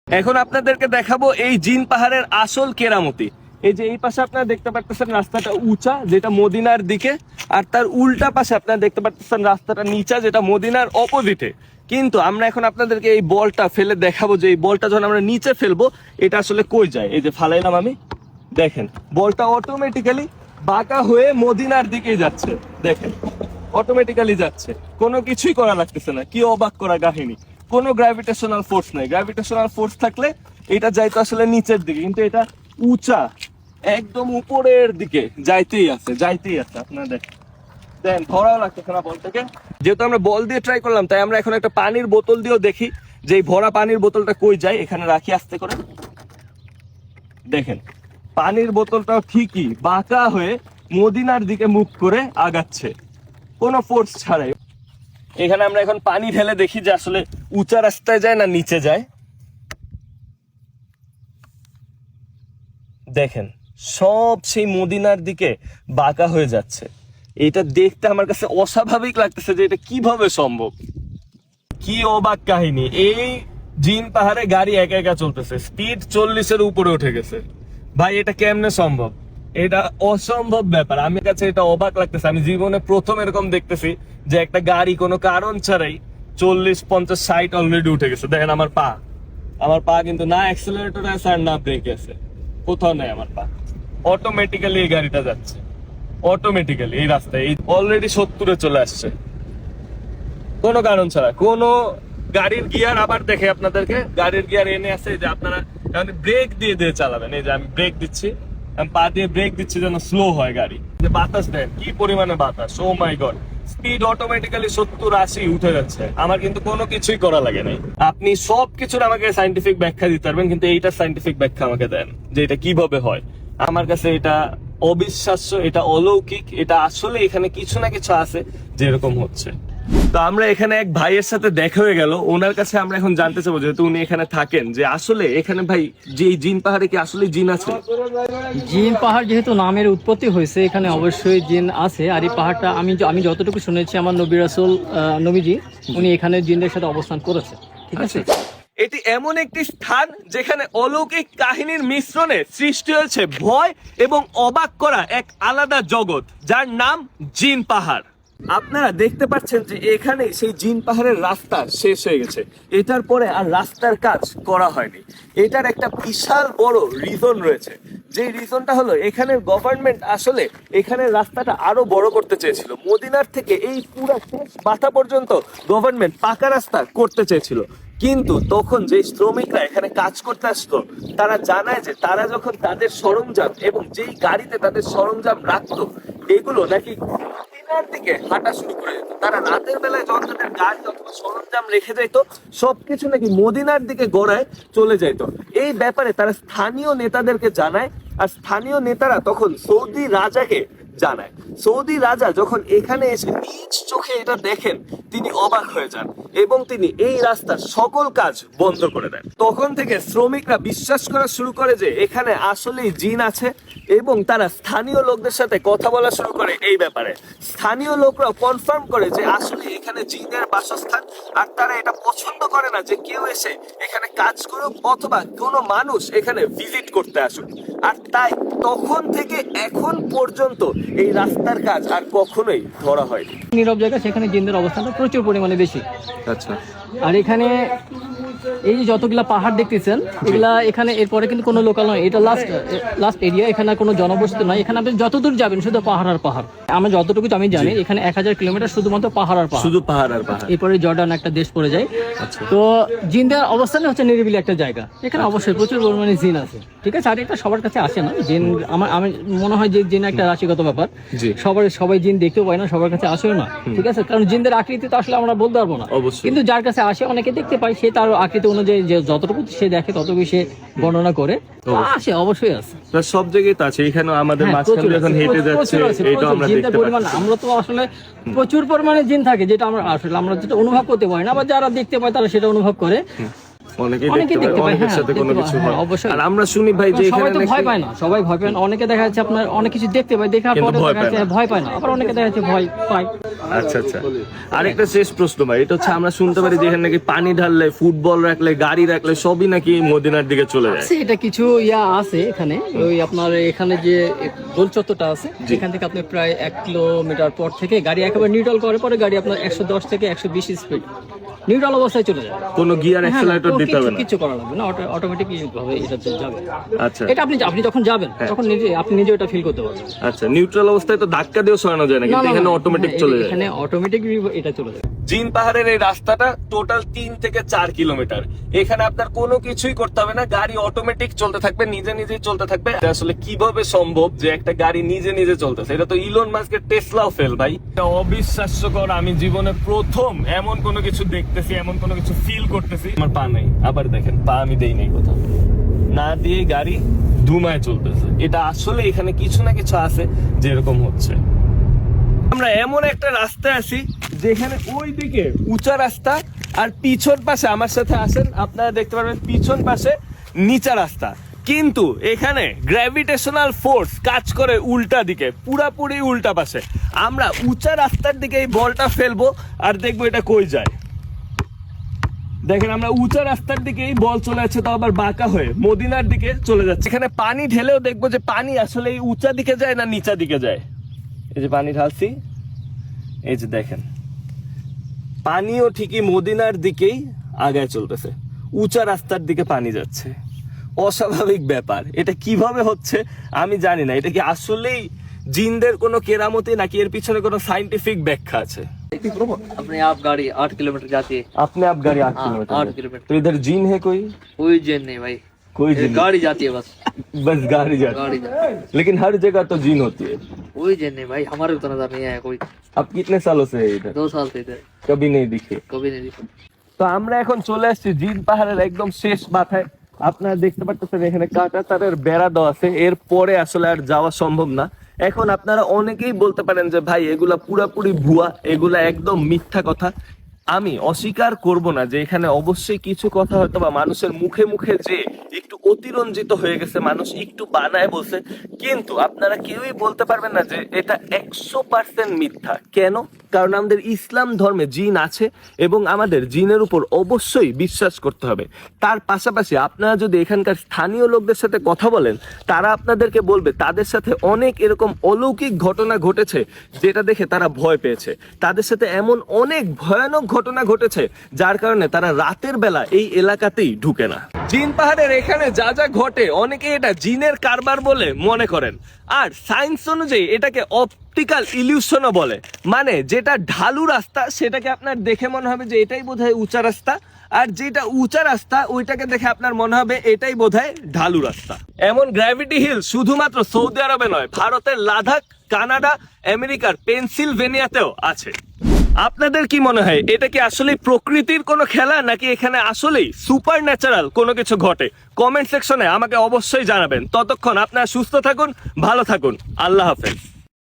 এখন আপনাদেরকে দেখাবো এই জিন পাহাড়ের আসল কেরামতি। এই যে এই পাশে আপনারা দেখতে পাচ্ছেন রাস্তাটা উঁচা, যেটা মদিনার দিকে, আর তার উল্টা পাশে আপনারা দেখতে পাচ্ছেন রাস্তাটা নিচা, যেটা মদিনার অপোজিটে। কিন্তু আমরা এখন আপনাদেরকে এই বলটা ফেলে দেখাবো যে এই বলটা যখন আমরা নিচে ফেলবো এটা আসলে কই যায়। এই যে ফালাইলাম আমি, দেখেন বলটা অটোমেটিক্যালি বাঁকা হয়ে মদিনার দিকে যাচ্ছে। দেখেন অটোমেটিক্যালি যাচ্ছে, কোনো কিছুই করা লাগতেছে না। কি অবাক করা কাহিনী! কোনো গ্র্যাভিটেশনাল ফোর্স নাই। গ্র্যাভিটেশনাল ফোর্স থাকলে এটা যাইতো আসলে নিচের দিকে, কিন্তু এটা উঁচা, একদম উপরের দিকে যাইতেই আছে। আপনারা দেখেন, দেন ধরাও লাগতেছে না বলটাকে। যেহেতু আমরা বল দিয়ে ট্রাই করলাম, তাই আমরা এখন একটা পানির বোতল দিয়েও দেখি যে এই ভরা পানির বোতলটা কই যায়। এখানে রাখি আস্তে করে, দেখেন পানির বোতলটাও ঠিকই বাঁকা হয়ে মদিনার দিকে মুখ করে আগাচ্ছে, কোনো ফোর্স ছাড়াই। এখানে আমরা এখন পানি ঢেলে দেখি যে আসলে উঁচা রাস্তায় যায় না নিচে যায়। দেখেন সব সেই মদিনার দিকে বাঁকা হয়ে যাচ্ছে। এটা দেখতে আমার কাছে অস্বাভাবিক লাগতেছে যে এটা কিভাবে সম্ভব। কি অবাক কাহিনী! এই জিন পাহাড়ে গাড়ি একা একা চলতেছে, স্পিড 40-এর উপরে উঠে গেছে। ভাই এটা কেমনে সম্ভব? এটা অসম্ভব ব্যাপার। আমার কাছে এটা অবাক লাগতেছে। আমি জীবনে প্রথম এরকম দেখতেছি যে একটা গাড়ি কোনো কারণ ছাড়াই 40, 50, 60 অলরেডি উঠে গেছে। দেখেন আমার পা কিন্তু না অ্যাক্সেলারেটর আছে আর না ব্রেক আছে, কোথাও নেই আমার পা। অটোমেটিক্যালি এই গাড়িটা যাচ্ছে, অটোমেটিক্যালি এই রাস্তায় অলরেডি 70-এ চলে আসছে, কোনো কারণ ছাড়া। কোনো গাড়ির গিয়ার, আবার দেখে আপনাদেরকে গাড়ির গিয়ার এনে আছে যে আপনারা ব্রেক দিয়ে দিয়ে চালাবেন। এই যে আমি ব্রেক দিচ্ছি, আমি পা দিয়ে ব্রেক দিচ্ছি যেন স্লো হয় গাড়ি। যে বাতাস দেন, কি পরিমাণে বাতাস! ও মাই গড, স্পিড অটোমেটিক্যালি 70-80 উঠে যাচ্ছে। আমার কিন্তু কোনো কিছুই করা লাগে নাই। আপনি সবকিছুর আমাকে সাইন্টিফিক ব্যাখ্যা দিতে পারবেন, কিন্তু এইটার সাইন্টিফিক ব্যাখ্যা আমাকে দেন যে এটা কিভাবে হয়। আমার কাছে এটা অবিশ্বাস্য, এটা অলৌকিক। এটা আসলে এখানে কিছু না কিছু আছে যেরকম হচ্ছে। তো আমরা এখানে এক ভাইয়ের সাথে দেখা হয়ে গেল, ওনার কাছে আমরা এখন জানতে চাবো, যেহেতু উনি এখানে থাকেন, যে আসলে এখানে ভাই যে এই জিন পাহাড়ে কি আসলে জিন আছে? জিন পাহাড় যেহেতু নামের উৎপত্তি হয়েছে, এখানে অবশ্যই জিন আছে। আর এই পাহাড়টা আমি যতটুকু শুনেছি, আমার নবী রাসূল নবীজি উনি এখানে জিনদের সাথে অবস্থান করেছে। ঠিক আছে, এটি এমন একটি স্থান যেখানে অলৌকিক কাহিনীর মিশ্রণে সৃষ্টি হয়েছে ভয় এবং অবাক করা এক আলাদা জগৎ, যার নাম জিন পাহাড়। আপনারা দেখতে পাচ্ছেন যে এখানে সেই জিন পাহাড়ের রাস্তা শেষ হয়ে গেছে। এটার পরে আর রাস্তার কাজ করা হয়নি। এটার একটা বিশাল বড় রিজন রয়েছে। যে রিজনটা হলো, এখানের গভর্নমেন্ট আসলে এখানের রাস্তাটা আরো বড় করতে চেয়েছিল। মদিনার থেকে এই পুরো শেষ মাথা পর্যন্ত গভর্নমেন্ট পাকা রাস্তা করতে চেয়েছিল। কিন্তু তখন যে শ্রমিকরা এখানে কাজ করতে আসতো, তারা জানায় যে তারা যখন তাদের সরঞ্জাম এবং যেই গাড়িতে তাদের সরঞ্জাম রাখতো, এগুলো নাকি মদিনার দিকে হাঁটা শুরু করে যেত। তারা রাতের বেলায় যখন তাদের গাড়ি অথবা সরঞ্জাম রেখে যেত, সবকিছু নাকি মদিনার দিকে গড়ায় চলে যেত। এই ব্যাপারে তারা স্থানীয় নেতাদেরকে জানায়, আর স্থানীয় নেতারা তখন সৌদি রাজাকে জানায়। সৌদি রাজা যখন এখানে এসে নিজ চোখে এটা দেখেন, তিনি অবাক হয়ে যান এবং তিনি এই রাস্তার সকল কাজ বন্ধ করে দেন। তখন থেকে শ্রমিকরা বিশ্বাস করা শুরু করে যে এখানে আসলেই জিন আছে, এবং তারা স্থানীয় লোকদের সাথে কথা বলা শুরু করে এই ব্যাপারে। স্থানীয় লোকরা কনফার্ম করে যে আসলে এখানে জিনের বাসস্থান, আর তারা এটা পছন্দ করে না যে কেউ এসে এখানে কাজ করুক অথবা কোনো মানুষ এখানে ভিজিট করতে আসুক। আর তাই তখন থেকে এখন পর্যন্ত এই রাস্তার কাজ আর কখনোই ধরা হয়নি। নীরব জায়গা, সেখানে জিনদের অবস্থানটা প্রচুর পরিমাণে বেশি। আচ্ছা, আর এখানে এই যে যতগুলা পাহাড় দেখতেছেন, এগুলা এখানে এরপরে কিন্তু কোনো লোকাল নয়, এটা লাস্ট এরিয়া। এখানে কোনো জনবসতি নয়। এখানে আপনি যতদূর যাবেন শুধু পাহাড় আর পাহাড়। আমরা যতটুকু আমি জানি, এখানে 1000 কিলোমিটার শুধুমাত্র পাহাড় আর পাহাড়, শুধু পাহাড় আর পাহাড়। এরপরে জর্ডান একটা দেশ পড়ে যায়। তো জিনদের অবস্থান হচ্ছে নিরিবিলি একটা জায়গা। এখানে অবশ্যই প্রচুর পরিমাণে জিন আছে। ঠিক আছে, আর এটা সবার কাছে আসে না জিন। আমি মনে হয় যে জিন একটা রাশিগত ব্যাপার। সবাই জিন দেখতেও পায় না, সবার কাছে আসেও না। ঠিক আছে, কারণ জিনদের আকৃতি তো আসলে আমরা বলতে পারবো না। কিন্তু যার কাছে আসে, অনেকে দেখতে পায়, সে তার আকৃতি অনুযায়ী যে যতটুকু সে দেখে ততটুকু সে বর্ণনা করে। আসে, অবশ্যই আছে, সব জায়গায় তো আছে। এখানে আমাদের মাঝখানে যখন হেঁটে যাচ্ছে, এটা আমরা দেখতে পাচ্ছি। আমরা তো আসলে প্রচুর পরিমাণে জিন থাকে, যেটা আমরা যেটা অনুভব করতে পারি না, আবার যারা দেখতে পায় তারা সেটা অনুভব করে। অনেকেই অনেকেই দেখতে দেখতে পায়, পায়, অনেকের হ্যাঁ, সাথে কোনো দেখতে কিছু পায়, হয়। হ্যাঁ, অবশ্যই। আর আমরা শুনি ভাই যে সবাই তো এখানে ভয় নাকি- পায় না, সবাই ভয় পায় না। অনেকে দেখা যাচ্ছে আপনার অনেক কিছু দেখতে পায়, দেখার কিন্তু পরে ভয় দেখা পায় যাচ্ছে না। ভয় পায় না, আবার অনেকে দেখা যাচ্ছে ভয় পায়। আচ্ছা আচ্ছা, আরেকটা শেষ প্রশ্ন ভাই, এটা হচ্ছে আমরা শুনতে পারি যে এখানে নাকি পানি ঢাললে, ফুটবল রাখলে, গাড়ি রাখলে সবই নাকি মদিনার দিকে চলে যায়। আছে, এটা কিছু আছে এখানে। ওই আপনার এখানে যে গোল চত্বরটা আছে, এখান থেকে আপনি প্রায় 1 কিলোমিটার পর থেকে গাড়ি একেবারে নিউট্রাল করে, পরে গাড়ি আপনার 110 থেকে 120 স্পিড নিউট্রাল অবস্থায় চলে যায়। কোনো গিয়ার হ্যাঁ, অ্যাক্সেলারেটর দিতে হবে না? কিছু করা লাগবে না, অটোমেটিক ভাবে এটা যাবে। আচ্ছা এটা আপনি আপনি যখন যাবেন তখন আপনি নিজে এটা ফিল করতে পারবেন। আচ্ছা, নিউট্রাল অবস্থায় তো ধাক্কা দিয়েও সরানো যায় না, না, কিন্তু না, এখানে না, অটোমেটিক হ্যাঁ, চলে যায়। এখানে অটোমেটিক এটা চলে যায়। জিন পাহাড়ের এই রাস্তাটা টোটাল 3 থেকে 4 কিলোমিটার। এখানে আপনার কোনো কিছুই করতে হবে না, গাড়ি অটোমেটিক চলতে থাকবে, নিজে নিজেই চলতে থাকবে। এটা আসলে কিভাবে সম্ভব যে একটা গাড়ি নিজে নিজে চলতেছে? এটা তো ইলন মাস্কের টেসলাও ফেল ভাই। এটা অবিশ্বাস্যকর। আমি জীবনে প্রথম এমন কোনো কিছু দেখতেছি, এমন কোনো কিছু ফিল করতেছি। আমার পা নাই, আবার দেখেন পা আমি দেই নাই কোথাও, না দিয়ে গাড়ি ধুমায় চলতেছে। এটা আসলে এখানে কিছু না কিছু আছে যে এরকম হচ্ছে। আমরা এমন একটা রাস্তায় আছি যেখানে ওই দিকে উঁচা রাস্তা, আর পিছন পাশে আমার সাথে আসেন, আপনারা দেখতে পারবেন পিছন পাশে নিচা রাস্তা। কিন্তু এখানে গ্র্যাভিটেশনাল ফোর্স কাজ করে উল্টা দিকে, পুরাপুরি উল্টা পাশে। আমরা উঁচা রাস্তার দিকে এই বলটা ফেলবো আর দেখবো এটা কই যায়। দেখেন, আমরা উঁচা রাস্তার দিকেই বল চলে যাচ্ছে, তো আবার বাঁকা হয়ে মদিনার দিকে চলে যাচ্ছে। এখানে পানি ঢেলেও দেখবো যে পানি আসলে এই উঁচা দিকে যায় না নিচা দিকে যায়। এই যে পানি ঢালছি, এই যে দেখেন পানিও ঠিকই মদিনার দিকেই আগায় চলতেছে, উঁচা রাস্তার দিকে পানি যাচ্ছে। অস্বাভাবিক ব্যাপার, এটা কিভাবে হচ্ছে আমি জানি না। এটা কি আসলেই জিনদের কোনো কেরামতি, নাকি এর পিছনে কোনো সাইন্টিফিক ব্যাখ্যা আছে? अपने आप गाड़ी 8 किलोमीटर जाती है। अपने आप गाड़ी 8 हाँ, किलोमीटर 8 जाती है। किलोमीटर। तो इधर जीन है कोई? कोई जेन नहीं भाई, कोई जीन नहीं। गाड़ी जाती है बस, बस गाड़ी जाती गाड़ी है। जाती है। लेकिन हर जगह तो जीन होती है। कोई जेन नहीं भाई, हमारे उतना नजर नहीं आया कोई। अब कितने सालों से है इधर? 2 साल से इधर कभी नहीं दिखे। कभी नहीं दिखा। তো আমরা এখন চলে আসছি জিন পাহাড়ের একদম শেষ মাথায়। আপনারা দেখতে পাচ্ছেন এখানে কাঁটা তারের বেড়া দেওয়া আছে, এর পরে আসলে আর যাওয়া সম্ভব না। এখন আপনারা অনেকেই বলতে পারেন যে ভাই এগুলা পুরাপুরি ভুয়া, এগুলা একদম মিথ্যা কথা। আমি অস্বীকার করব না যে এখানে অবশ্যই কিছু কথা হয়তো বা মানুষের মুখে মুখে যে একটু অতিরঞ্জিত হয়ে গেছে, মানুষ একটু বানায় বলছে, কিন্তু আপনারা কেউই বলতে পারবেন না যে এটা 100% মিথ্যা। কেন? কারণ আমাদের ইসলাম ধর্মে জিন আছে এবং আমাদের জিনের উপর অবশ্যই বিশ্বাস করতে হবে। তার পাশাপাশি আপনারা যদি এখানকার স্থানীয় লোকদের সাথে কথা বলেন, তারা আপনাদেরকে বলবে তাদের সাথে অনেক এরকম অলৌকিক ঘটনা ঘটেছে যেটা দেখে তারা ভয় পেয়েছে। তাদের সাথে এমন অনেক ভয়ানক ঘটনা ঘটেছে যার কারণে তারা রাতের বেলা এই এলাকাতেই ঢুকে না। জিন পাহাড়ের এখানে যা যা ঘটে অনেকে এটা জিনের কারবার বলে মনে করেন, আর সায়েন্স অনুযায়ী এটাকে অপটিক্যাল ইলিউশনও বলে। মানে যেটা ঢালু রাস্তা সেটাকে আপনার দেখে মনে হবে যে এটাই বোধহয় উঁচা রাস্তা, আর যেটা উঁচা রাস্তা ওইটাকে দেখে আপনার মনে হবে এটাই বোধহয় ঢালু রাস্তা। এমন গ্র্যাভিটি হিল শুধুমাত্র সৌদি আরবে নয়, ভারতের লাদাখ, কানাডা, আমেরিকার পেনসিলভেনিয়াতেও আছে। আপনাদের কি মনে হয় এটা কি আসলে প্রকৃতির কোনো খেলা, নাকি এখানে আসলেই সুপার ন্যাচারাল কোনো কিছু ঘটে? কমেন্ট সেকশনে আমাকে অবশ্যই জানাবেন। ততক্ষণ আপনারা সুস্থ থাকুন, ভালো থাকুন, আল্লাহ হাফেজ।